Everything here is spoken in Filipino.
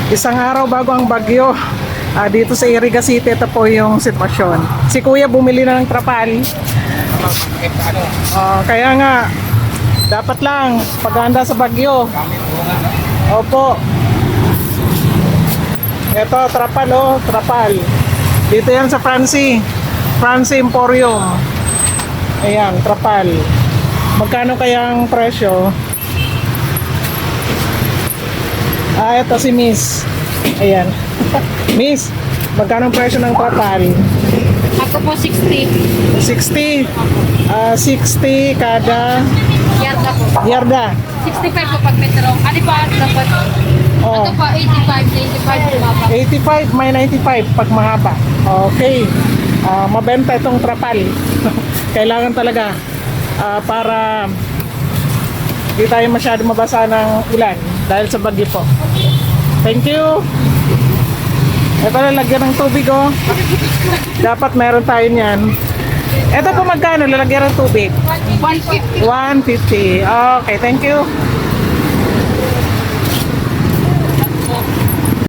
Isang araw bago ang bagyo. Dito sa Iriga City, ito po yung sitwasyon. Si Kuya bumili na ng trapal. Kaya nga, dapat lang paghahanda sa bagyo. Opo. Ito, trapal oh, trapal. Dito yan sa Francie Emporium. Ayan, trapal. Magkano kayang presyo? Ito si Miss. Ayan. Miss, magkano ang presyo ng trapal? Ako po 60. 60. 60 kada Yarda po. yarda. 65 po pag metro. Ano ba? Dapat. Oh, Ito po 85, 95 po ba? 85, may 95 pag mahaba. Okay. Mabenta itong trapal. Kailangan talaga para hindi tayo masyado mabasa ng ulan dahil sa bagyo po. Thank you. Ito lalagyan ng tubig oh. Dapat meron tayo niyan. Ito po magkano lalagyan ng tubig? 150. 150. Okay, thank you.